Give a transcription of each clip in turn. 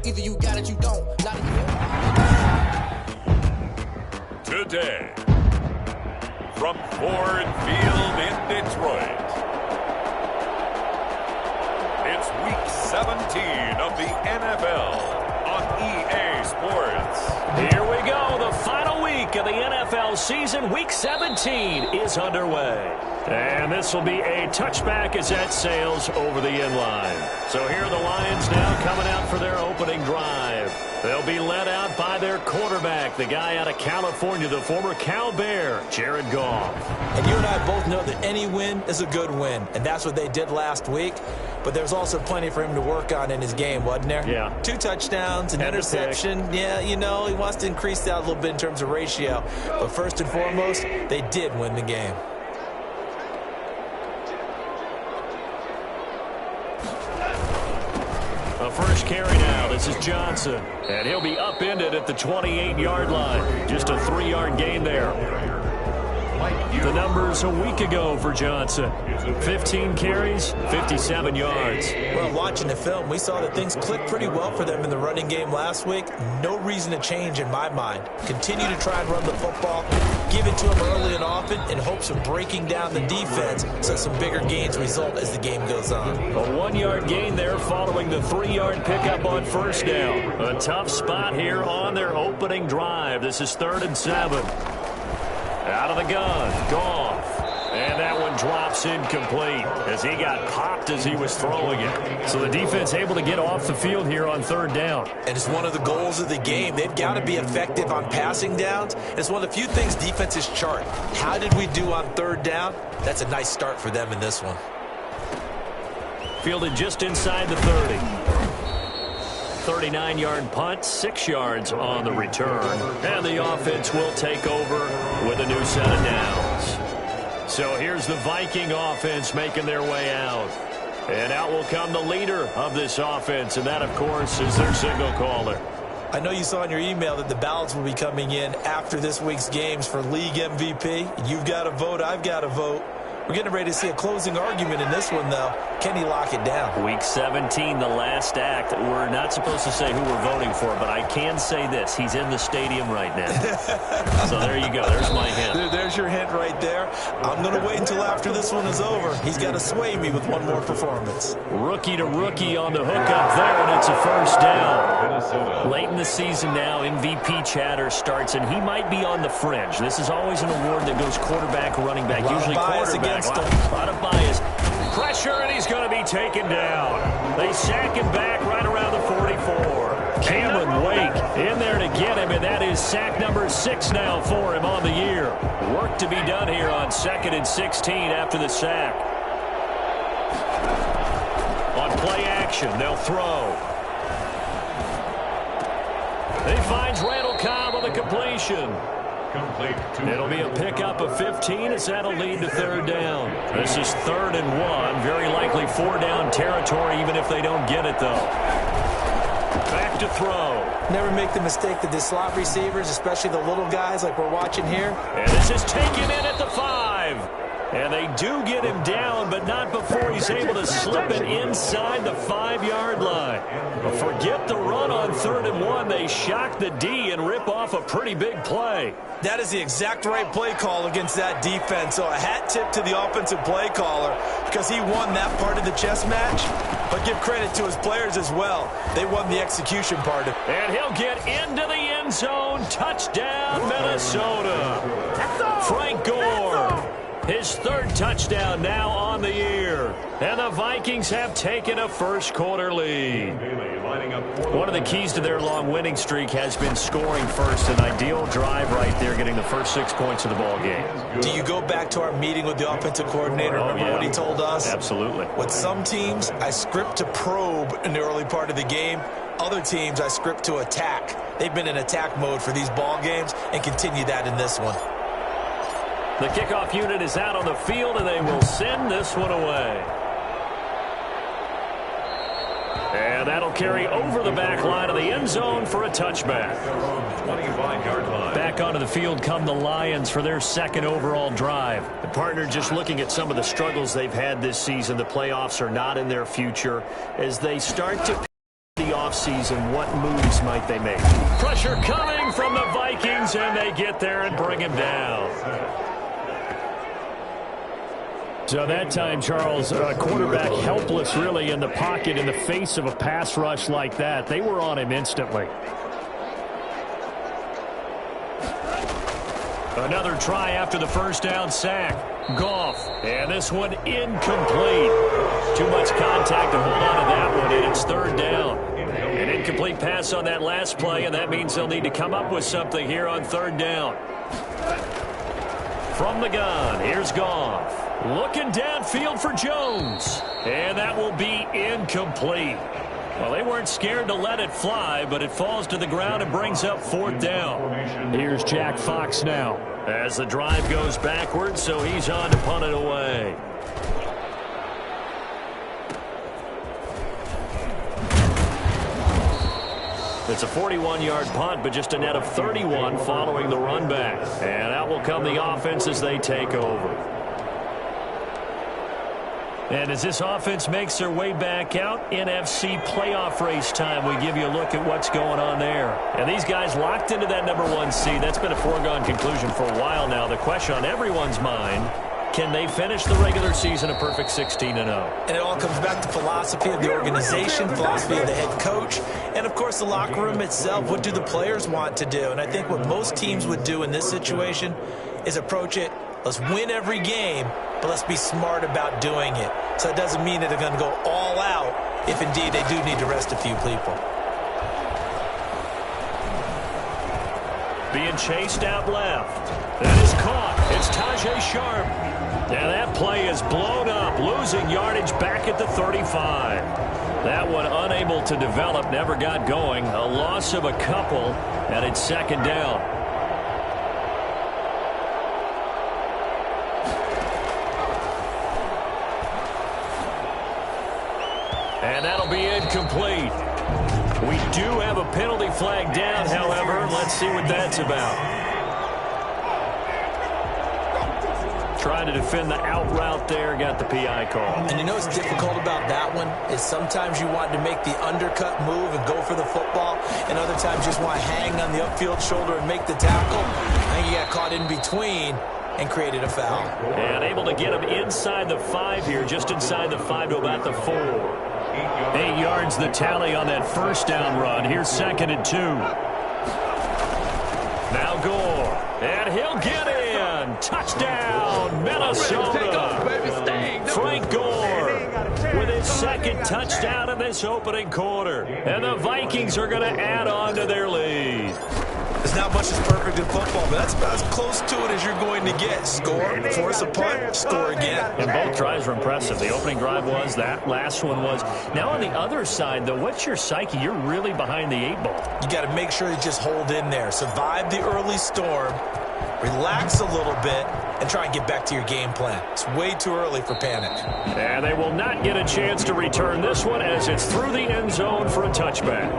Either you got it, you don't. Today, from Ford Field in Detroit, it's Week 17 of the NFL on EA Sports. Here we go. The final week of the NFL season. Week 17 is underway. And this will be a touchback as that sails over the end line. So here are the Lions now coming out for their opening drive. They'll be led out by their quarterback, the guy out of California, the former Cal Bear, Jared Goff. And you and I both know that any win is a good win, and that's what they did last week. But there's also plenty for him to work on in his game, wasn't there? Yeah. 2 touchdowns, an interception. Yeah, you know, he wants to increase that a little bit in terms of ratio. But first and foremost, they did win the game. A first carry now. This is Johnson. And he'll be upended at the 28-yard line. Just a 3-yard gain there. The numbers a week ago for Johnson. 15 carries, 57 yards. Well, watching the film, we saw that things clicked pretty well for them in the running game last week. No reason to change in my mind. Continue to try and run the football, give it to them early and often in hopes of breaking down the defense so some bigger gains result as the game goes on. A 1-yard gain there following the 3-yard pickup on first down. A tough spot here on their opening drive. This is 3rd and 7. Out of the gun, Goff. And that one drops incomplete as he got popped as he was throwing it. So the defense able to get off the field here on 3rd down. And it's one of the goals of the game. They've got to be effective on passing downs. It's one of the few things defenses chart. How did we do on 3rd down? That's a nice start for them in this one. Fielded just inside the 30. 39-yard punt, 6 yards on the return. And the offense will take over with a new set of downs. So here's the Viking offense making their way out. And out will come the leader of this offense, and that, of course, is their signal caller. I know you saw in your email that the ballots will be coming in after this week's games for league MVP. You've got to vote. I've got to vote. We're getting ready to see a closing argument in this one, though. Can he lock it down? Week 17, the last act. We're not supposed to say who we're voting for, but I can say this. He's in the stadium right now. So there you go. There's my hint. There's your hint right there. I'm going to wait until after this one is over. He's got to sway me with one more performance. Rookie to rookie on the hook up there, and it's a first down. Late in the season now, MVP chatter starts, and he might be on the fringe. This is always an award that goes quarterback, running back, usually quarterback. A lot of bias. Pressure, and he's going to be taken down. They sack him back right around the 44. Cameron Wake in there to get him, and that is sack number 6 now for him on the year. Work to be done here on 2nd and 16 after the sack. On play action, they'll throw. He finds Randall Cobb on the completion. It'll be a pickup of 15 as that'll lead to 3rd down. This is 3rd and 1. Very likely 4-down territory even if they don't get it, though. Back to throw. Never make the mistake that the slot receivers, especially the little guys like we're watching here. And this is taken in at the 5. And they do get him down, but not before he's able to slip it inside the 5-yard line. But forget the run on 3rd and 1. They shock the D and rip off a pretty big play. That is the exact right play call against that defense. So a hat tip to the offensive play caller because he won that part of the chess match. But give credit to his players as well. They won the execution part of it. And he'll get into the end zone. Touchdown, Minnesota. Frank Gore. His 3rd touchdown now on the year. And the Vikings have taken a first-quarter lead. One of the keys to their long winning streak has been scoring first. An ideal drive right there, getting the first 6 points of the ball game. Do you go back to our meeting with the offensive coordinator? Remember what he told us? Absolutely. With some teams, I script to probe in the early part of the game. Other teams, I script to attack. They've been in attack mode for these ball games and continue that in this one. The kickoff unit is out on the field, and they will send this one away. And that'll carry over the back line of the end zone for a touchback. 25-yard line. Back onto the field come the Lions for their 2nd overall drive. The partner just looking at some of the struggles they've had this season. The playoffs are not in their future as they start to the offseason, what moves might they make? Pressure coming from the Vikings, and they get there and bring him down. So that time, Charles, quarterback helpless really in the pocket in the face of a pass rush like that. They were on him instantly. Another try after the first down sack. Goff, and this one incomplete. Too much contact to hold on to that one, and it's third down. An incomplete pass on that last play, and that means they'll need to come up with something here on third down. From the gun, here's Goff. Looking downfield for Jones, and that will be incomplete. Well, they weren't scared to let it fly, but it falls to the ground and brings up fourth down. Here's Jack Fox now as the drive goes backwards, so he's on to punt it away. It's a 41-yard punt, but just a net of 31 following the run back. And out will come the offense as they take over. And as this offense makes their way back out, NFC playoff race time, we give you a look at what's going on there. And these guys locked into that #1 seed. That's been a foregone conclusion for a while now. The question on everyone's mind, can they finish the regular season a perfect 16-0? And it all comes back to philosophy of the organization, philosophy of the head coach, and, of course, the locker room itself. What do the players want to do? And I think what most teams would do in this situation is approach it, let's win every game, but let's be smart about doing it. So it doesn't mean that they're going to go all out if, indeed, they do need to rest a few people. Being chased out left. That is caught. It's Tajay Sharp. Now that play is blown up, losing yardage back at the 35. That one unable to develop, never got going. A loss of a couple, and it's second down. And that'll be incomplete. We do have a penalty flag down, however. Let's see what that's about. Trying to defend the out route there, got the PI call. And you know what's difficult about that one is sometimes you want to make the undercut move and go for the football, and other times you just want to hang on the upfield shoulder and make the tackle. I think he got caught in between and created a foul. And able to get him inside the 5 here, just inside the 5 to about the 4. 8 yards the tally on that first down run. Here's 2nd and 2. Now Gore, and he'll get in. Touchdown, Minnesota. Frank Gore with his second touchdown in this opening quarter. And the Vikings are going to add on to their lead. There's not much that's perfect in football, but that's about as close to it as you're going to get. Score, force a punt, score again. And both drives were impressive. The opening drive was, that last one was. Now on the other side, though, what's your psyche? You're really behind the 8 ball. You got to make sure you just hold in there. Survive the early storm, relax a little bit, and try and get back to your game plan. It's way too early for panic. And they will not get a chance to return this one as it's through the end zone for a touchback.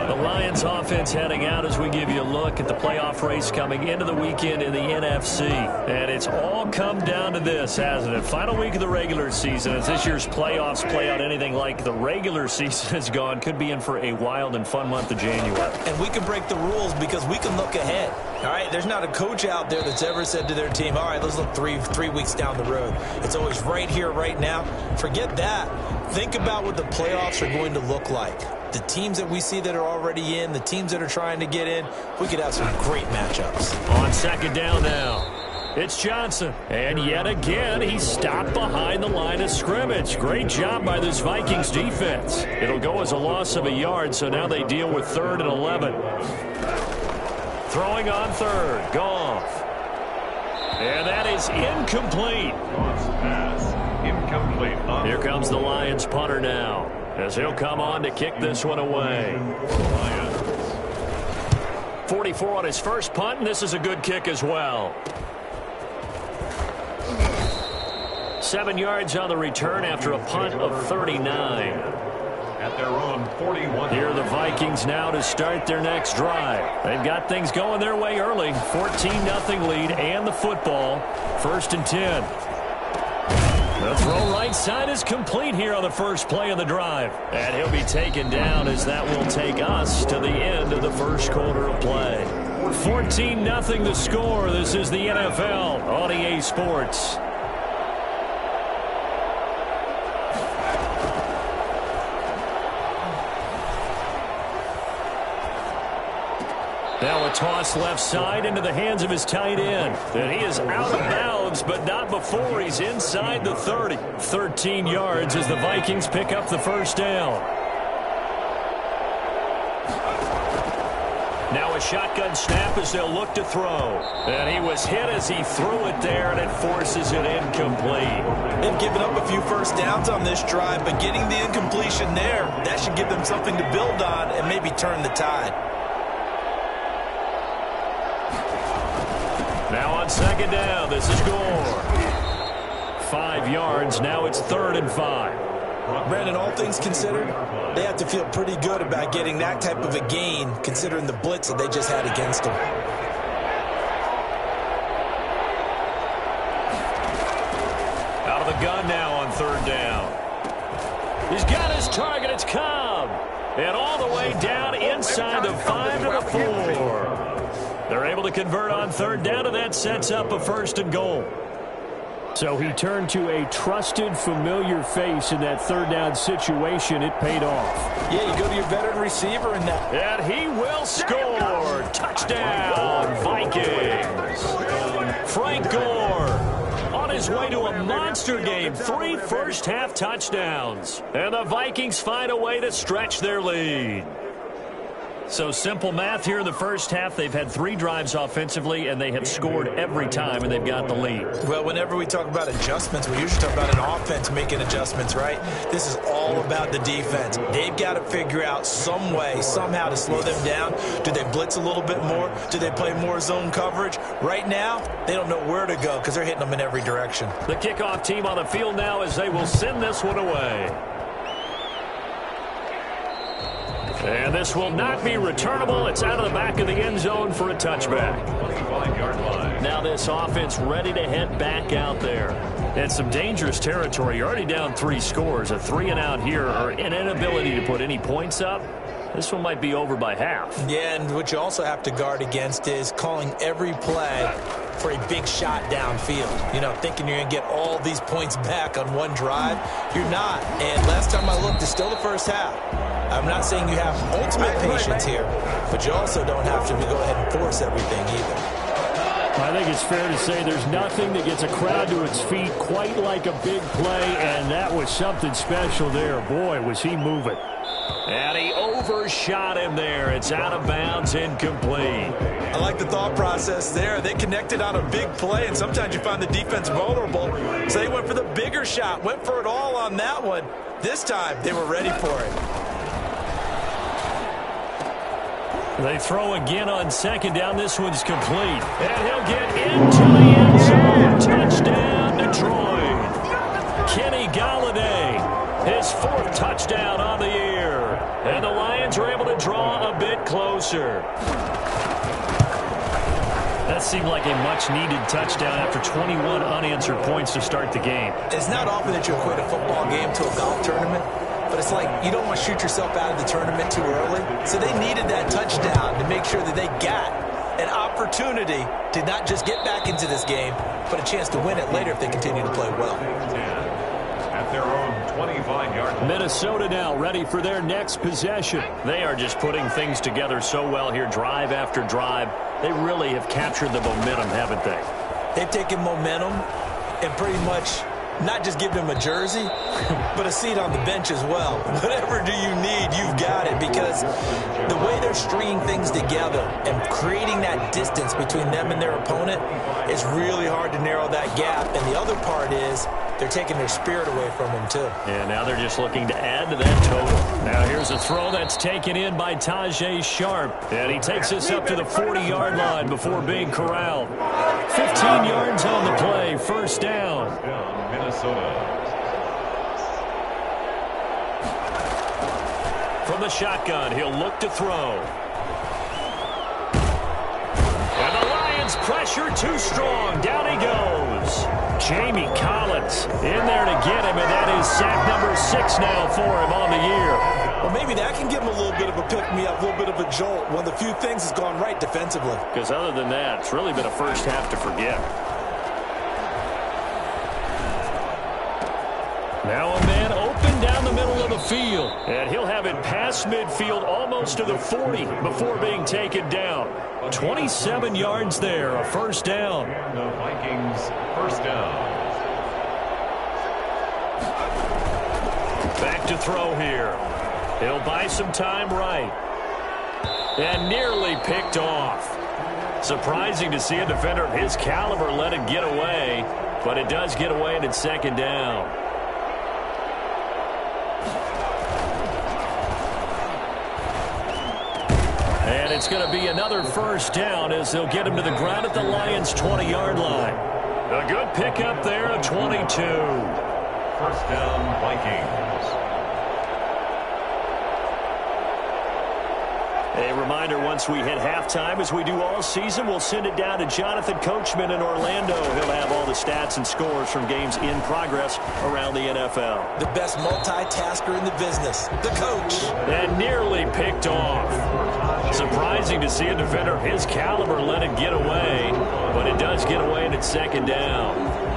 The Lions offense heading out as we give you a look at the playoff race coming into the weekend in the NFC. And it's all come down to this, hasn't it? Final week of the regular season. As this year's playoffs play out anything like the regular season has gone, could be in for a wild and fun month of January. And we can break the rules because we can look ahead. All right, there's not a coach out there that's ever said to their team, all right, let's look three weeks down the road. It's always right here, right now. Forget that. Think about what the playoffs are going to look like. The teams that we see that are already in, the teams that are trying to get in, we could have some great matchups. On second down now, it's Johnson. And yet again, he's stopped behind the line of scrimmage. Great job by this Vikings defense. It'll go as a loss of a yard, so now they deal with 3rd and 11. Throwing on 3rd, Goff. And that is incomplete. Here comes the Lions punter now, as he'll come on to kick this one away. 44 on his first punt, and this is a good kick as well. 7 yards on the return after a punt of 39. At their own 41. Here are the Vikings now to start their next drive. They've got things going their way early. 14-0 lead and the football. 1st and 10. The throw right side is complete here on the first play of the drive. And he'll be taken down as that will take us to the end of the first quarter of play. 14-0 the score. This is the NFL on EA Sports. Now a toss left side into the hands of his tight end. And he is out of bounds, but not before he's inside the 30. 13 yards as the Vikings pick up the first down. Now a shotgun snap as they'll look to throw. And he was hit as he threw it there, and it forces it incomplete. They've given up a few first downs on this drive, but getting the incompletion there, that should give them something to build on and maybe turn the tide. Now on second down, this is Gore. 5 yards, now it's 3rd and 5. Brandon, all things considered, they have to feel pretty good about getting that type of a gain, considering the blitz that they just had against them. Out of the gun now on 3rd down. He's got his target, it's Cobb. And all the way down inside the 5 to the 4. They're able to convert on 3rd down, and that sets up a 1st and goal. So he turned to a trusted, familiar face in that 3rd down situation. It paid off. Yeah, you go to your veteran receiver in that. And he will score. Touchdown, Vikings. Frank Gore on his way to a monster game. 3 first-half touchdowns. And the Vikings find a way to stretch their lead. So simple math here in the first half. They've had 3 drives offensively, and they have scored every time, and they've got the lead. Well, whenever we talk about adjustments, we usually talk about an offense making adjustments, right? This is all about the defense. They've got to figure out some way, somehow to slow them down. Do they blitz a little bit more? Do they play more zone coverage? Right now, they don't know where to go because they're hitting them in every direction. The kickoff team on the field now as they will send this one away. And this will not be returnable. It's out of the back of the end zone for a touchback. 25-yard line. Now this offense ready to head back out there. And some dangerous territory. You're already down 3 scores. A 3-and-out here, or an inability to put any points up. This one might be over by half. Yeah, and what you also have to guard against is calling every play for a big shot downfield. You know, thinking you're going to get all these points back on one drive. You're not. And last time I looked, it's still the first half. I'm not saying you have ultimate patience here, but you also don't have to go ahead and force everything either. I think it's fair to say there's nothing that gets a crowd to its feet quite like a big play, and that was something special there. Boy, was he moving. And he overshot him there. It's out of bounds, incomplete. I like the thought process there. They connected on a big play, and sometimes you find the defense vulnerable. So they went for the bigger shot, went for it all on that one. This time, they were ready for it. They throw again on second down. This one's complete. And he'll get into the end zone. Touchdown, Detroit. Kenny Golladay, his 4th touchdown on the year. And the Lions are able to draw a bit closer. That seemed like a much-needed touchdown after 21 unanswered points to start the game. It's not often that you equate a football game to a golf tournament. But it's like you don't want to shoot yourself out of the tournament too early. So they needed that touchdown to make sure that they got an opportunity to not just get back into this game, but a chance to win it later if they continue to play well. At their own 25-yard line. Minnesota now ready for their next possession. They are just putting things together so well here, drive after drive. They really have captured the momentum, haven't they? They've taken momentum and pretty much not just give them a jersey, but a seat on the bench as well. Whatever do you need, you've got it, because the way they're stringing things together and creating that distance between them and their opponent is really hard to narrow that gap. And the other part is they're taking their spirit away from them, too. And now they're just looking to add to that total. Now here's a throw that's taken in by Tajay Sharp. And he takes us up to the 40-yard line before being corralled. 15 yards on the play, 1st down. Minnesota. From the shotgun, he'll look to throw. And the Lions pressure too strong. Down he goes. goes. Jamie Collins in there to get him, and that is sack number 6 now for him on the year. Well, maybe that can give him a little bit of a pick-me-up, a little bit of a jolt. One of the few things that's gone right defensively. Because other than that, it's really been a first half to forget. Now a man open down the middle of the field. And he'll have it past midfield almost to the 40 before being taken down. 27 yards there, a first down. The Vikings first down. Back to throw here. He'll buy some time right. And nearly picked off. Surprising to see a defender of his caliber let it get away. But it does get away and it's second down. And it's going to be another first down as they'll get him to the ground at the Lions' 20-yard line. A good pickup there of 22. First down, Vikings. A reminder, once we hit halftime, as we do all season, we'll send it down to Jonathan Coachman in Orlando. He'll have all the stats and scores from games in progress around the NFL. The best multitasker in the business, the coach. And nearly picked off. Surprising to see a defender of his caliber let it get away, but it does get away and it's second down.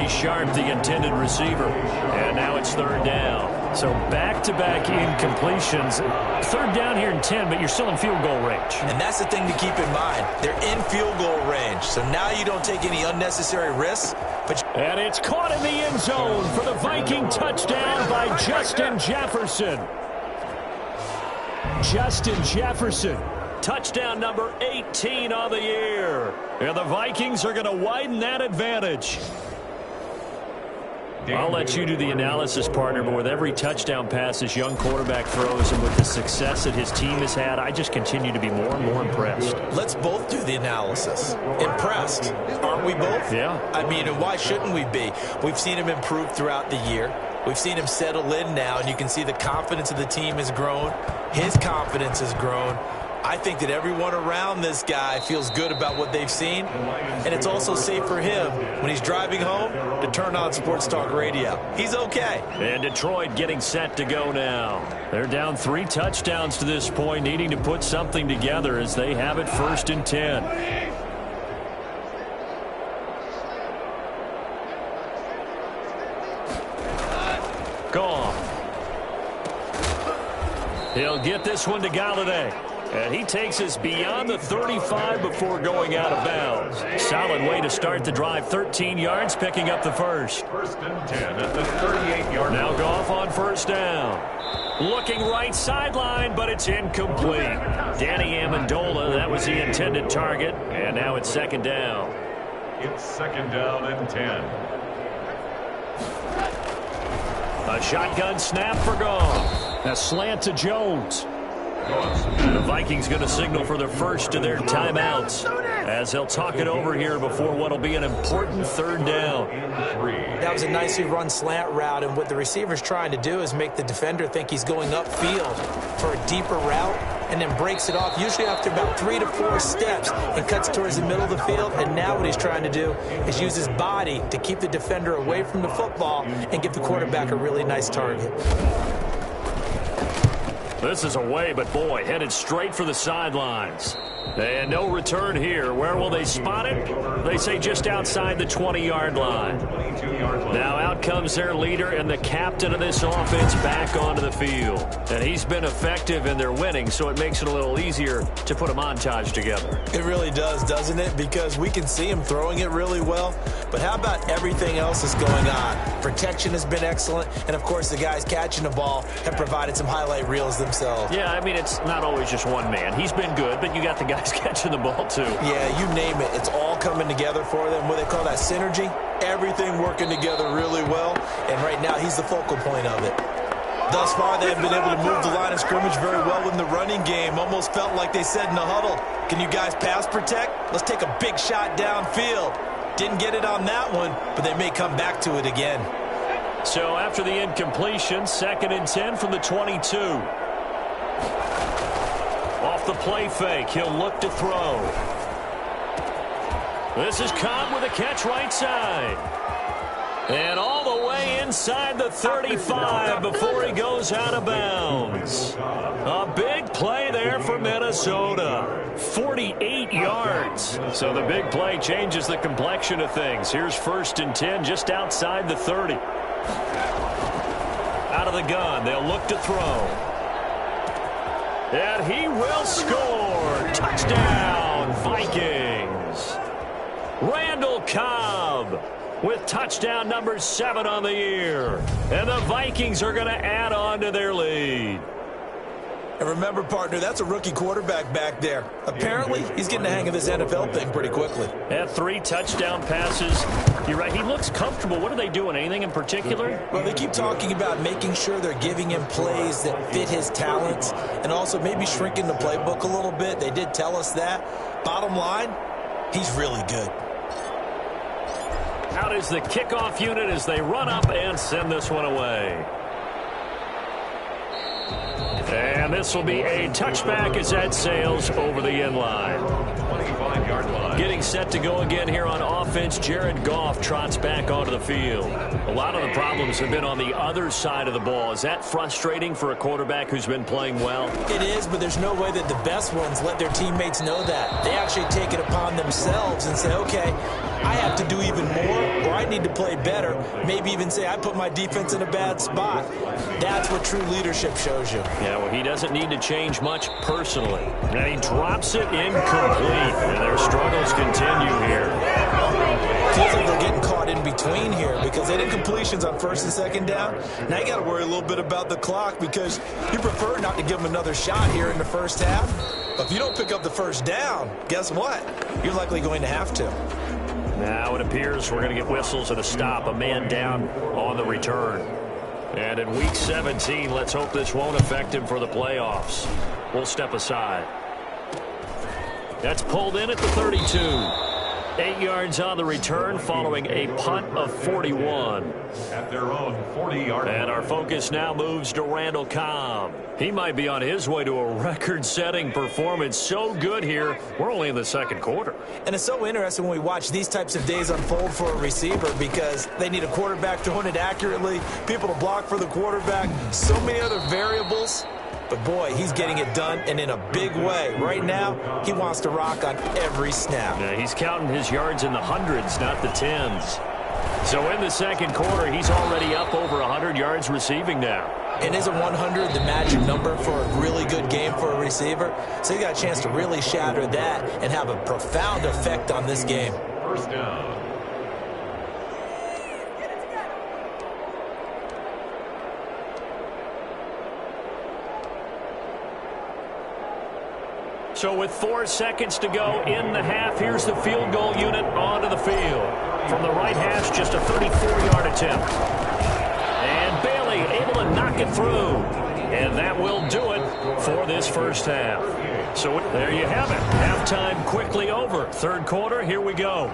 Sharp, the intended receiver. And now it's third down. So back-to-back incompletions. Third down here in 10, but you're still in field goal range. And that's the thing to keep in mind. They're in field goal range. So now you don't take any unnecessary risks. And it's caught in the end zone for the Viking touchdown by Justin Jefferson. Justin Jefferson. Touchdown number 18 on the year. And the Vikings are going to widen that advantage. I'll let you do the analysis, partner, but with every touchdown pass this young quarterback throws and with the success that his team has had, I just continue to be more and more impressed. Let's both do the analysis. Impressed. Aren't we both? Yeah. I mean, and why shouldn't we be? We've seen him improve throughout the year. We've seen him settle in now, and you can see the confidence of the team has grown. His confidence has grown. I think that everyone around this guy feels good about what they've seen, and it's also safe for him when he's driving home to turn on Sports Talk Radio. He's okay. And Detroit getting set to go now. They're down 3 touchdowns to this point, needing to put something together as they have it first and 10. Gone. He'll get this one to Galladay. And he takes us beyond the 35 before going out of bounds. Solid way to start the drive. 13 yards, picking up the first. First and 10 at the 38-yard line. Now Goff on first down. Looking right sideline, but it's incomplete. Danny Amendola, that was the intended target. And now it's second down. It's second down and 10. A shotgun snap for Goff. A slant to Jones. The Vikings going to signal for the first of their timeouts as they'll talk it over here before what will be an important third down. That was a nicely run slant route, and what the receiver's trying to do is make the defender think he's going upfield for a deeper route and then breaks it off, usually after about 3 to 4 steps, and cuts towards the middle of the field. And now what he's trying to do is use his body to keep the defender away from the football and give the quarterback a really nice target. This is away, but boy, headed straight for the sidelines. And no return here. Where will they spot it? They say just outside the 20-yard line. Now out comes their leader and the captain of this offense back onto the field. And he's been effective in their winning, so it makes it a little easier to put a montage together. It really does, doesn't it? Because we can see him throwing it really well. But how about everything else that's going on? Protection has been excellent. And, of course, the guys catching the ball have provided some highlight reels themselves. Yeah, I mean, it's not always just one man. He's been good, but you got the guys catching the ball, too. Yeah, you name it. It's all coming together for them. What they call that synergy. Everything working together really well. And right now, he's the focal point of it. Thus far, they have been able to move the line of scrimmage very well in the running game. Almost felt like they said in the huddle, can you guys pass protect? Let's take a big shot downfield. Didn't get it on that one, but they may come back to it again. So after the incompletion, 2nd and 10 from the 22. Off the play fake, he'll look to throw. This is Cobb with a catch right side. And all the way inside the 35 before he goes out of bounds. A big play there for Minnesota. 48 yards. So the big play changes the complexion of things. Here's 1st and 10 just outside the 30. Out of the gun, they'll look to throw. And he will score. Touchdown, Vikings. Randall Cobb with touchdown number 7 on the year. And the Vikings are going to add on to their lead. And remember, partner, that's a rookie quarterback back there. Apparently, he's getting the hang of this NFL thing pretty quickly. Had 3 touchdown passes. You're right, he looks comfortable. What are they doing? Anything in particular? Well, they keep talking about making sure they're giving him plays that fit his talents and also maybe shrinking the playbook a little bit. They did tell us that. Bottom line, he's really good. Out is the kickoff unit as they run up and send this one away. And this will be a touchback as that sails over the end line. 25-yard line. Getting set to go again here on offense. Jared Goff trots back onto the field. A lot of the problems have been on the other side of the ball. Is that frustrating for a quarterback who's been playing well? It is, but there's no way that the best ones let their teammates know that. They actually take it upon themselves and say, okay, I have to do even more, or I need to play better. Maybe even say I put my defense in a bad spot. That's what true leadership shows you. Yeah, well, he doesn't need to change much personally. And he drops it incomplete. And their struggles continue here. Feels like they're getting caught in between here because they did completions on 1st and 2nd down. Now you got to worry a little bit about the clock because you prefer not to give them another shot here in the first half. But if you don't pick up the 1st down, guess what? You're likely going to have to. Now it appears we're going to get whistles at a stop. A man down on the return. And in Week 17, let's hope this won't affect him for the playoffs. We'll step aside. That's pulled in at the 32. 8 yards on the return following a punt of 41. At their own 40-yard line. And our focus now moves to Randall Cobb. He might be on his way to a record-setting performance. So good here. We're only in the 2nd quarter. And it's so interesting when we watch these types of days unfold for a receiver because they need a quarterback throwing it accurately, people to block for the quarterback, so many other variables. But, boy, he's getting it done, and in a big way. Right now, he wants to rock on every snap. Yeah, he's counting his yards in the hundreds, not the tens. So in the 2nd quarter, he's already up over 100 yards receiving now. And isn't 100 the magic number for a really good game for a receiver? So he got a chance to really shatter that and have a profound effect on this game. 1st down. So with 4 seconds to go in the half, here's the field goal unit onto the field. From the right hash, just a 34-yard attempt. And Bailey able to knock it through. And that will do it for this first half. So there you have it. Halftime quickly over. 3rd quarter, here we go.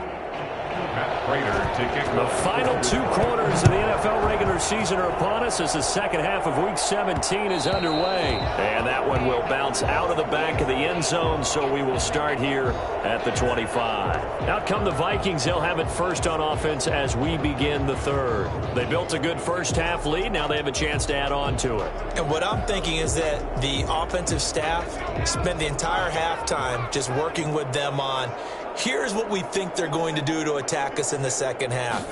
The final 2 quarters of the NFL regular season are upon us as the 2nd half of Week 17 is underway. And that one will bounce out of the back of the end zone, so we will start here at the 25. Out come the Vikings. They'll have it first on offense as we begin the 3rd. They built a good first half lead. Now they have a chance to add on to it. And what I'm thinking is that the offensive staff spend the entire halftime just working with them on here's what we think they're going to do to attack us in the 2nd half.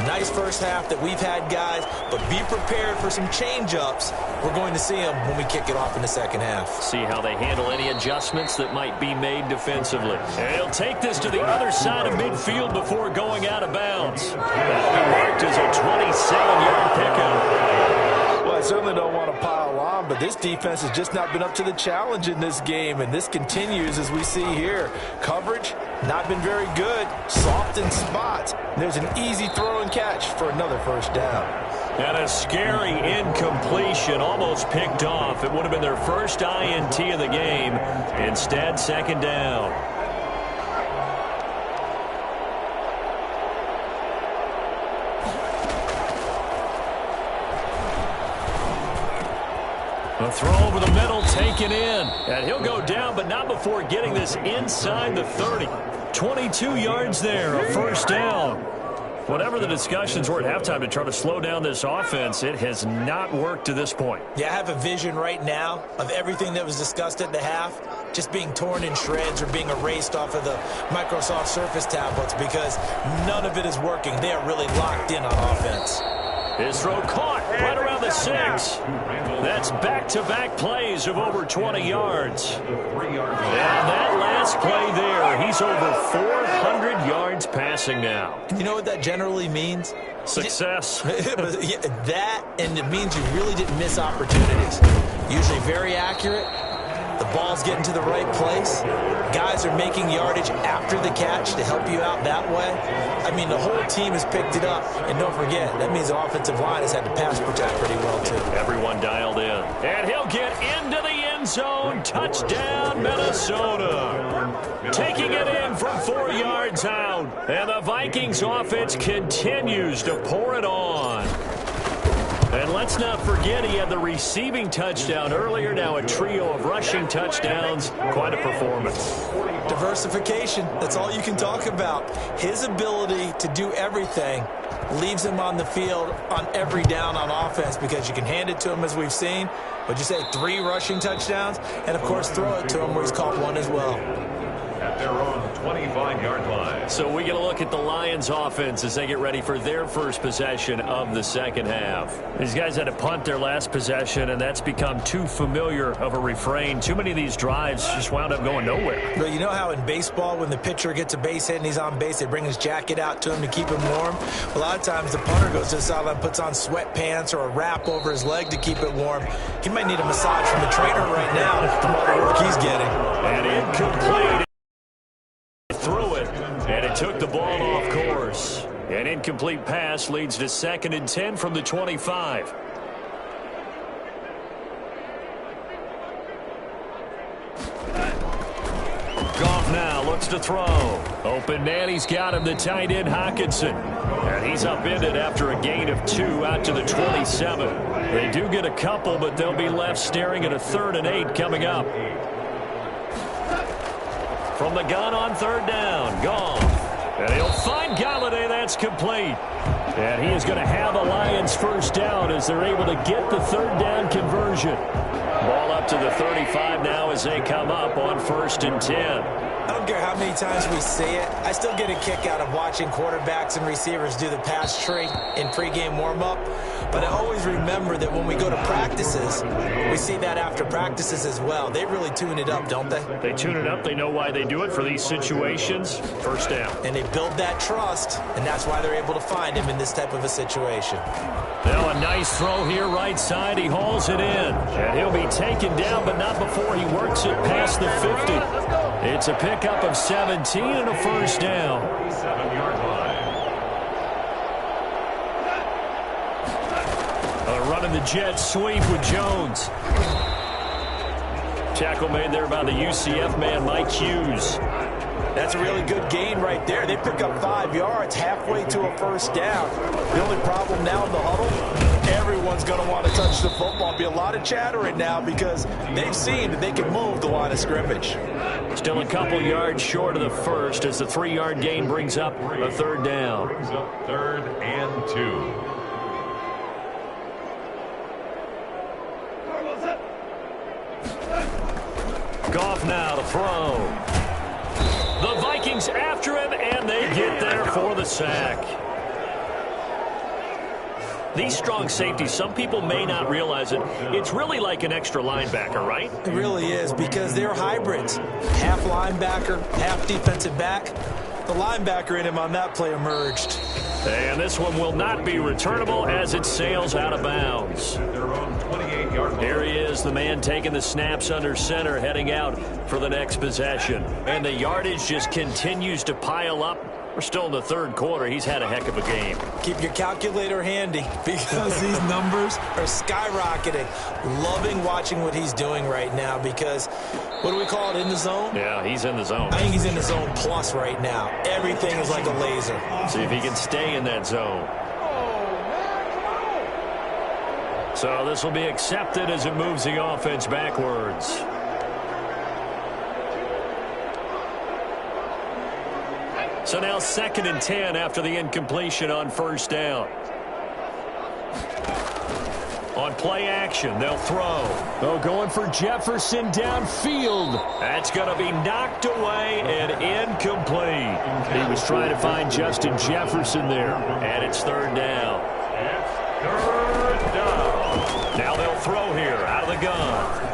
Nice first half that we've had, guys, but be prepared for some change-ups. We're going to see them when we kick it off in the 2nd half. See how they handle any adjustments that might be made defensively. And he'll take this to the other side of midfield before going out of bounds. That marked as a 27-yard pickup. Well, I certainly don't want to pile on, but this defense has just not been up to the challenge in this game, and this continues as we see here. Coverage, not been very good. Soft in spots. There's an easy throw and catch for another first down. And a scary incompletion, almost picked off. It would have been their first INT of the game. Instead, second down. A throw over the middle, taken in. And he'll go down, but not before getting this inside the 30. 22 yards there, a first down. Whatever the discussions were at halftime to try to slow down this offense, it has not worked to this point. Yeah, I have a vision right now of everything that was discussed at the half just being torn in shreds or being erased off of the Microsoft Surface tablets because none of it is working. They are really locked in on offense. His throw caught right around the 6. That's back-to-back plays of over 20 yards. And that last play there, he's over 400 yards passing now. You know what that generally means? Success. That, and it means you really didn't miss opportunities. Usually very accurate. The ball's getting to the right place. Guys are making yardage after the catch to help you out that way. I mean, the whole team has picked it up. And don't forget, that means the offensive line has had to pass protect pretty well, too. Everyone dialed in. And he'll get into the end zone. Touchdown, Minnesota. Taking it in from 4 yards out. And the Vikings offense continues to pour it on. And let's not forget he had the receiving touchdown earlier. Now a trio of rushing touchdowns. Quite a performance. Diversification. That's all you can talk about. His ability to do everything leaves him on the field on every down on offense because you can hand it to him as we've seen. Would you say 3 rushing touchdowns? And, of course, throw it to him where he's caught 1 as well. At their own 25-yard line. So we get a look at the Lions offense as they get ready for their first possession of the second half. These guys had to punt their last possession, and that's become too familiar of a refrain. Too many of these drives just wound up going nowhere. Well, you know how in baseball when the pitcher gets a base hit and he's on base, they bring his jacket out to him to keep him warm? A lot of times the punter goes to the sideline, puts on sweatpants or a wrap over his leg to keep it warm. He might need a massage from the trainer right now from all the work he's getting. And incomplete. Threw it, and it took the ball off course. An incomplete pass leads to 2nd and 10 from the 25. Goff now looks to throw. Open man, he's got him, the tight end Hockenson. And he's upended after a gain of 2 out to the 27. They do get a couple, but they'll be left staring at a 3rd and 8 coming up. From the gun on 3rd down, Goff. And he'll find Galladay. That's complete. And he is going to have a Lions first down as they're able to get the 3rd down conversion. Ball up to the 35 now as they come up on 1st and 10. I don't care how many times we say it. I still get a kick out of watching quarterbacks and receivers do the pass tree in pregame warm-up. But I always remember that when we go to practices, we see that after practices as well. They really tune it up, don't they? They tune it up. They know why they do it for these situations. First down. And they build that trust, and that's why they're able to find him in this type of a situation. Now a nice throw here right side. He hauls it in. And he'll be taken down, but not before he works it past the 50. It's a pickup of 17 and a first down. 7-yard line. Running the jet sweep with Jones. Tackle made there by the UCF man, Mike Hughes. That's a really good gain right there. They pick up 5 yards halfway to a first down. The only problem now in the huddle, everyone's going to want to touch the football. Be a lot of chattering now because they've seen that they can move the line of scrimmage. Still a couple yards short of the first as the 3-yard gain brings up a 3rd down. Brings up 3rd and 2. Goff now to throw. The Vikings after him, and they get there for the sack. These strong safeties, some people may not realize it. It's really like an extra linebacker, right? It really is because they're hybrids. Half linebacker, half defensive back. The linebacker in him on that play emerged. And this one will not be returnable as it sails out of bounds. Their own 28-yard line. Here he is, the man taking the snaps under center, heading out for the next possession. And the yardage just continues to pile up We're still in the third quarter. He's had a heck of a game. Keep your calculator handy because these numbers are skyrocketing. Loving watching what he's doing right now because, what do we call it, in the zone? Yeah, he's in the zone. I think he's in the zone plus right now. Everything is like a laser. See if he can stay in that zone. So this will be accepted as it moves the offense backwards. So now 2nd and 10 after the incompletion on first down. On play action, they'll throw. Oh, going for Jefferson downfield. That's going to be knocked away and incomplete. He was trying to find Justin Jefferson there. And it's 3rd down. Now they'll throw here out of the gun.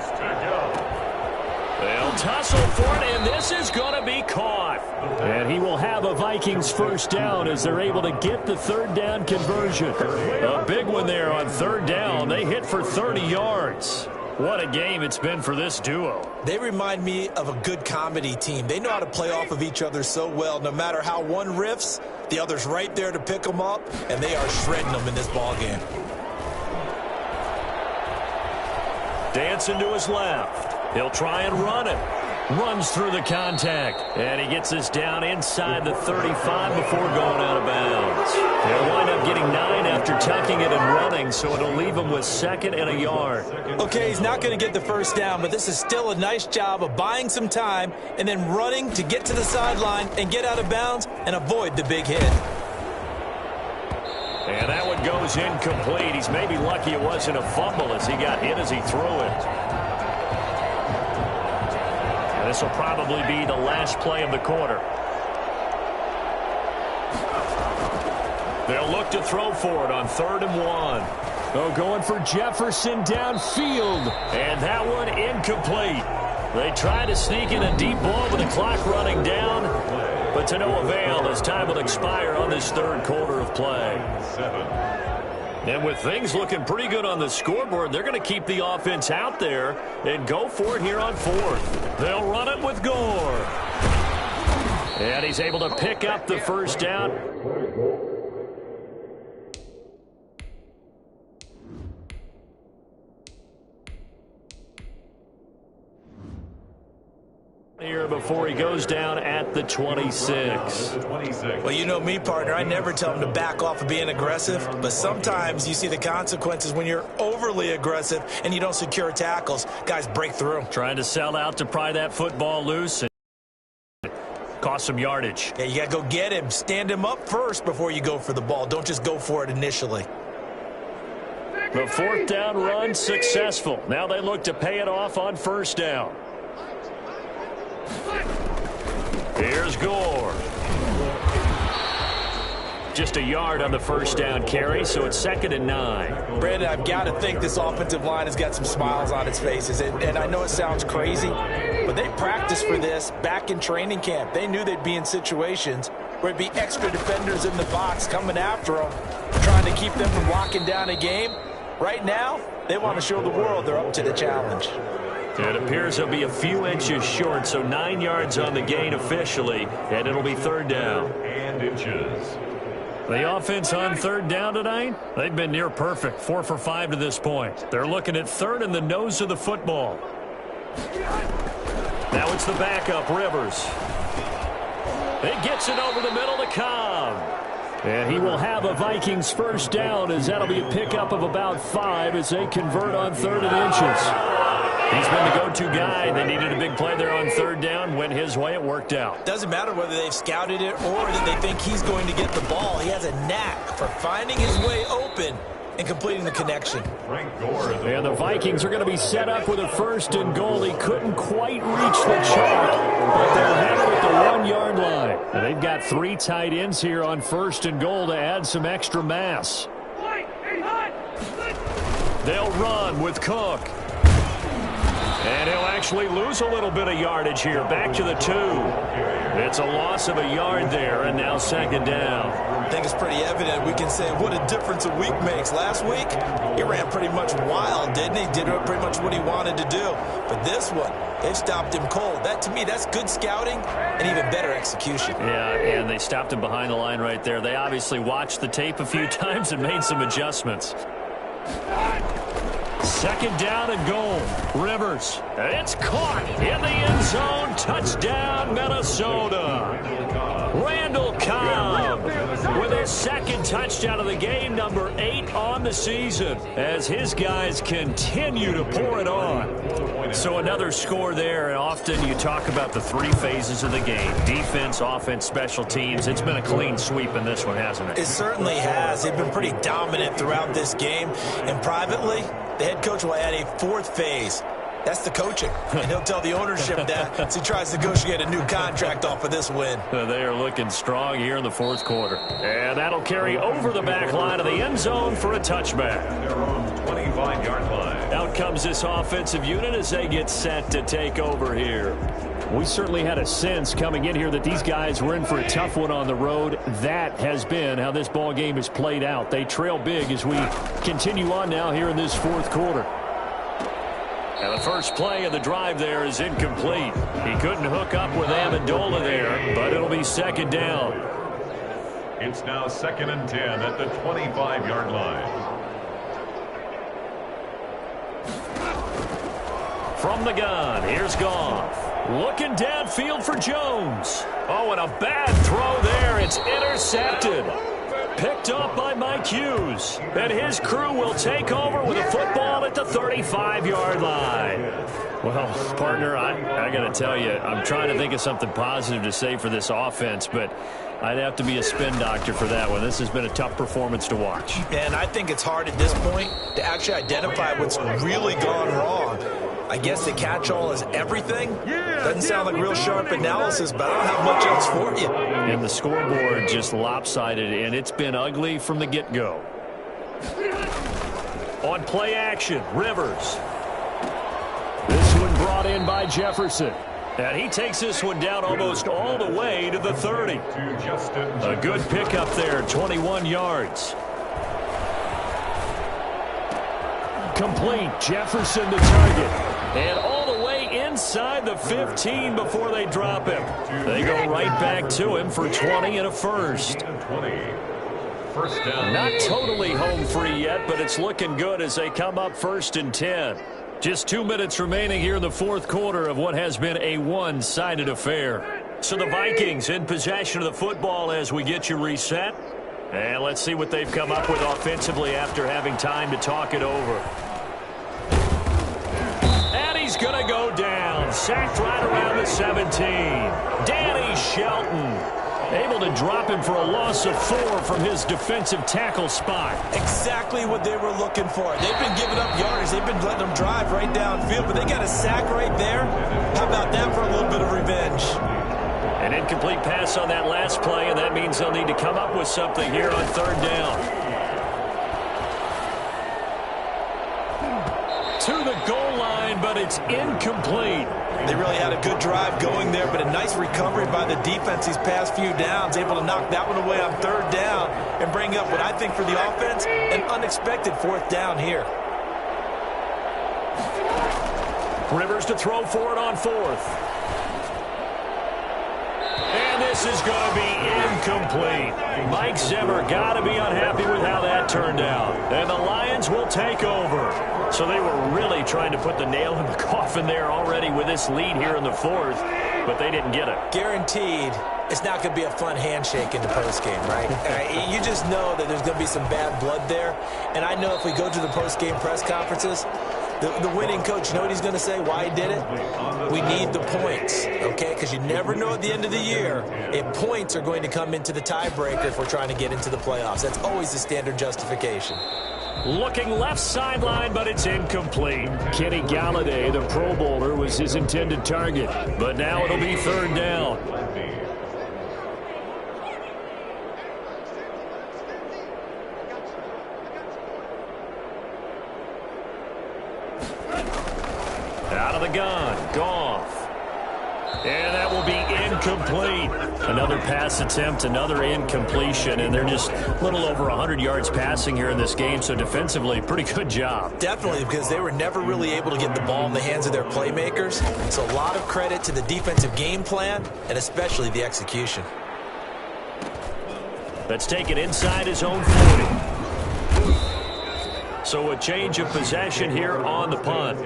They'll tussle for it, and this is going to be caught. And he will have a Vikings first down as they're able to get the 3rd down conversion. A big one there on 3rd down. They hit for 30 yards. What a game it's been for this duo. They remind me of a good comedy team. They know how to play off of each other so well. No matter how one riffs, the other's right there to pick them up, and they are shredding them in this ballgame. Dancing to his left. He'll try and run it. Runs through the contact. And he gets this down inside the 35 before going out of bounds. They'll wind up getting 9 after tucking it and running, so it'll leave him with 2nd and a yard. Okay, he's not going to get the first down, but this is still a nice job of buying some time and then running to get to the sideline and get out of bounds and avoid the big hit. And that one goes incomplete. He's maybe lucky it wasn't a fumble as he got hit as he threw it. And this will probably be the last play of the quarter. They'll look to throw for it on 3rd and 1. Oh, going for Jefferson downfield. And that one incomplete. They try to sneak in a deep ball with the clock running down, but to no avail as time will expire on this 3rd quarter of play. And with things looking pretty good on the scoreboard, they're going to keep the offense out there and go for it here on 4th. They'll run it with Gore. And he's able to pick up the first down. Here before he goes down at the 26. Well, you know me, partner. I never tell him to back off of being aggressive, but sometimes you see the consequences when you're overly aggressive and you don't secure tackles. Guys break through. Trying to sell out to pry that football loose and cost some yardage. Yeah, you got to go get him. Stand him up first before you go for the ball. Don't just go for it initially. The 4th down run successful. Now they look to pay it off on first down. Here's Gore. Just a yard on the first down carry, so it's 2nd and 9. Brandon, I've got to think this offensive line has got some smiles on its faces. And I know it sounds crazy, but they practiced for this back in training camp. They knew they'd be in situations where it'd be extra defenders in the box coming after them, trying to keep them from locking down a game. Right now, they want to show the world they're up to the challenge. It appears they'll be a few inches short, so 9 yards on the gain officially, and it'll be 3rd down. And inches. The offense on 3rd down tonight, they've been near perfect, 4 for 5 to this point. They're looking at 3rd in the nose of the football. Now it's the backup, Rivers. It gets it over the middle to Cobb. And he will have a Vikings first down as that'll be a pickup of about 5 as they convert on 3rd and inches. He's been the go-to guy. They needed a big play there on 3rd down. Went his way. It worked out. Doesn't matter whether they've scouted it or that they think he's going to get the ball. He has a knack for finding his way open and completing the connection. And the Vikings are going to be set up with a 1st and goal. He couldn't quite reach the chalk, but they'll have it at the 1-yard line. And they've got 3 tight ends here on 1st and goal to add some extra mass. They'll run with Cook. And he'll actually lose a little bit of yardage here. Back to the 2. It's a loss of a yard there, and now second down. I think it's pretty evident. We can say what a difference a week makes. Last week, he ran pretty much wild, didn't he? Did pretty much what he wanted to do. But this one, they've stopped him cold. That, to me, that's good scouting and even better execution. Yeah, and they stopped him behind the line right there. They obviously watched the tape a few times and made some adjustments. Second down and goal. Rivers. It's caught in the end zone. Touchdown, Minnesota. Randall Cobb with his second touchdown of the game, number 8 on the season, as his guys continue to pour it on. So another score there, and often you talk about the 3 phases of the game: defense, offense, special teams. It's been a clean sweep in this one, hasn't it? It certainly has. They've been pretty dominant throughout this game, and privately, the head coach will add a 4th phase. That's the coaching. And he'll tell the ownership that as he tries to negotiate a new contract off of this win. They are looking strong here in the 4th quarter. And that'll carry over the back line of the end zone for a touchback. Their own 25-yard line. Out comes this offensive unit as they get set to take over here. We certainly had a sense coming in here that these guys were in for a tough one on the road. That has been how this ball game has played out. They trail big as we continue on now here in this 4th quarter. And the first play of the drive there is incomplete. He couldn't hook up with Amendola there, but it'll be second down. It's now 2nd and 10 at the 25-yard line. From the gun, here's Goff. Looking downfield for Jones. Oh, and a bad throw there. It's intercepted. Picked up by Mike Hughes. And his crew will take over with a football at the 35-yard line. Well, partner, I got to tell you, I'm trying to think of something positive to say for this offense, but I'd have to be a spin doctor for that one. This has been a tough performance to watch. And I think it's hard at this point to actually identify what's really gone wrong. I guess the catch-all is everything. Doesn't sound like real sharp analysis, but I don't have much else for you. And the scoreboard just lopsided, and it's been ugly from the get-go. On play action, Rivers. This one brought in by Jefferson. And he takes this one down almost all the way to the 30. A good pickup there, 21 yards. Complete. Jefferson to target. And all the way inside the 15 before they drop him. They go right back to him for 20 and a first. First down. Not totally home free yet, but it's looking good as they come up 1st and 10. Just 2 minutes remaining here in the 4th quarter of what has been a one-sided affair. So the Vikings in possession of the football as we get you reset. And let's see what they've come up with offensively after having time to talk it over. And he's going to go down. Sacked right around the 17. Danny Shelton able to drop him for a loss of 4 from his defensive tackle spot. Exactly what they were looking for. They've been giving up yardage. They've been letting them drive right downfield, but they got a sack right there. How about that for a little bit of revenge? An incomplete pass on that last play, and that means they'll need to come up with something here on 3rd down. To the goal line, but it's incomplete. They really had a good drive going there, but a nice recovery by the defense these past few downs, able to knock that one away on 3rd down and bring up what I think for the offense, an unexpected 4th down here. Rivers to throw for it on 4th. And this is going to be incomplete. Mike Zimmer got to be unhappy with how that turned out. And the Lions will take over. So they were really trying to put the nail in the coffin there already with this lead here in the 4th, but they didn't get it. Guaranteed it's not going to be a fun handshake in the postgame, right? You just know that there's going to be some bad blood there. And I know if we go to the postgame press conferences, the winning coach, you know what he's going to say, why he did it? We need the points, okay? Because you never know at the end of the year if points are going to come into the tiebreaker if we're trying to get into the playoffs. That's always the standard justification. Looking left sideline, but it's incomplete. Kenny Galladay, the Pro Bowler, was his intended target. But now it'll be 3rd down. Out of the gun, Goff. And that will be incomplete. Another pass attempt, another incompletion, and they're just a little over 100 yards passing here in this game, so defensively, pretty good job. Definitely, because they were never really able to get the ball in the hands of their playmakers, so a lot of credit to the defensive game plan, and especially the execution. Let's take it inside his own 40. So a change of possession here on the punt.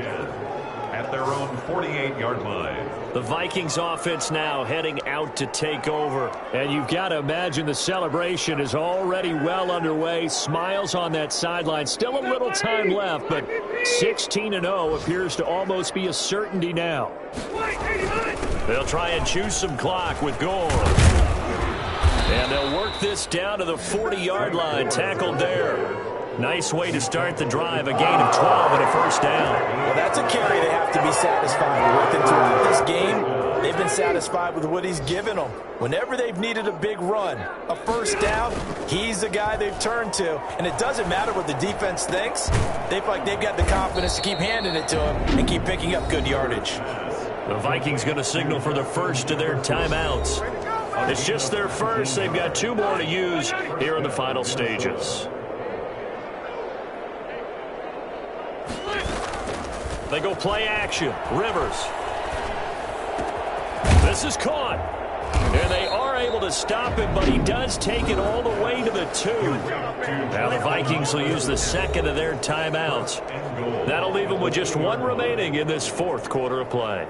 At their own 48-yard line. The Vikings offense now heading out to take over. And you've got to imagine the celebration is already well underway. Smiles on that sideline. Still a little time left, but 16-0 appears to almost be a certainty now. They'll try and choose some clock with goal. And they'll work this down to the 40-yard line. Tackled there. Nice way to start the drive. A gain of 12 and a first down. Well, that's a carry they have to be satisfied with. And throughout this game, they've been satisfied with what he's given them. Whenever they've needed a big run, a first down, he's the guy they've turned to. And it doesn't matter what the defense thinks. They feel like they've got the confidence to keep handing it to him and keep picking up good yardage. The Vikings going to signal for the first of their timeouts. It's just their first. They've got 2 more to use here in the final stages. They go play action. Rivers. This is caught. And they are able to stop him, but he does take it all the way to the 2. Now the Vikings will use the second of their timeouts. That'll leave them with just 1 remaining in this 4th quarter of play.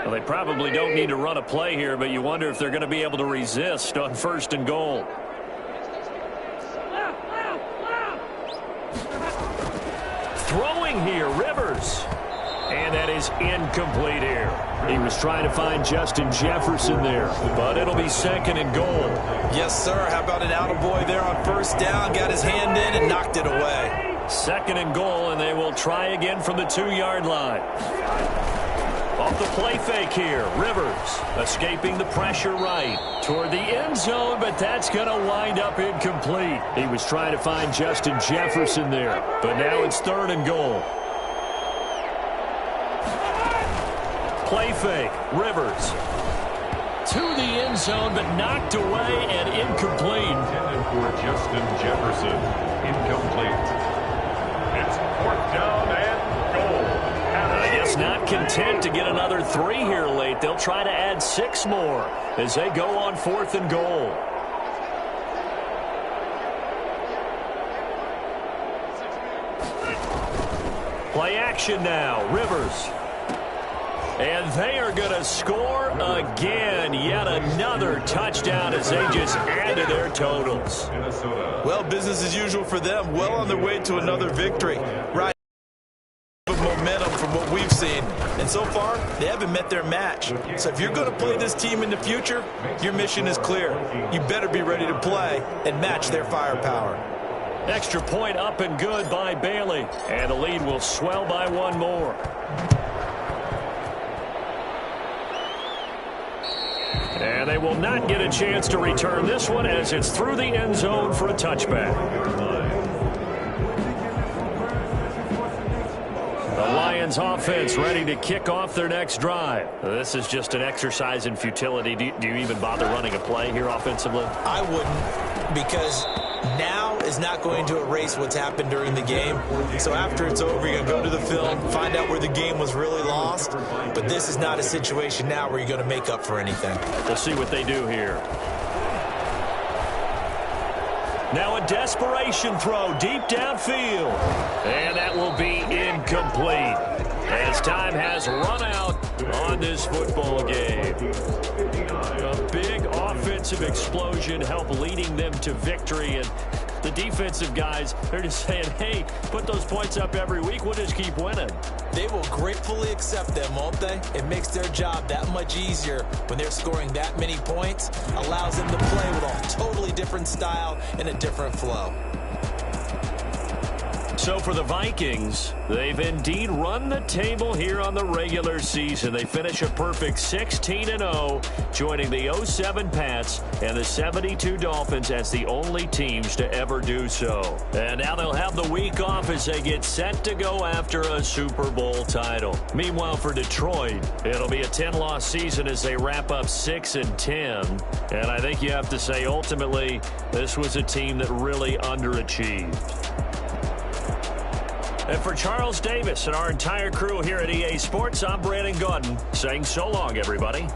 Well, they probably don't need to run a play here, but you wonder if they're going to be able to resist on 1st and goal. Throwing here, Rivers. And that is incomplete here. He was trying to find Justin Jefferson there, but it'll be 2nd and goal. Yes, sir. How about an attaboy there on 1st down? Got his hand in and knocked it away. 2nd and goal, and they will try again from the 2-yard line. Off the play fake here, Rivers escaping the pressure right toward the end zone, but that's going to wind up incomplete. He was trying to find Justin Jefferson there, but now it's 3rd and goal. Play fake, Rivers to the end zone, but knocked away and incomplete. Intended for Justin Jefferson, incomplete. It's 4th down and goal. Not content to get another 3 here late. They'll try to add 6 more as they go on 4th and goal. Play action now. Rivers. And they are going to score again. Yet another touchdown as they just add to their totals. Well, business as usual for them. Well on their way to another victory. Right. Momentum from what we've seen, and so far they haven't met their match. So if you're going to play this team in the future, your mission is clear. You better be ready to play and match their firepower. Extra point up and good by Bailey, and the lead will swell by 1 more. And they will not get a chance to return this one as it's through the end zone for a touchback. The Lions offense ready to kick off their next drive. This is just an exercise in futility. Do you even bother running a play here offensively? I wouldn't, because now is not going to erase what's happened during the game. So after it's over, you're going to go to the film, find out where the game was really lost. But this is not a situation now where you're going to make up for anything. We'll see what they do here. Now a desperation throw deep downfield. And that will be incomplete as time has run out on this football game. A big offensive explosion helped leading them to victory. And the defensive guys, they're just saying, hey, put those points up every week. We'll just keep winning. They will gratefully accept them, won't they? It makes their job that much easier when they're scoring that many points. Allows them to play with a totally different style and a different flow. So for the Vikings, they've indeed run the table here on the regular season. They finish a perfect 16-0, joining the 07 Pats and the 72 Dolphins as the only teams to ever do so. And now they'll have the week off as they get set to go after a Super Bowl title. Meanwhile, for Detroit, it'll be a 10-loss season as they wrap up 6-10. And I think you have to say, ultimately, this was a team that really underachieved. And for Charles Davis and our entire crew here at EA Sports, I'm Brandon Gaudin saying so long, everybody.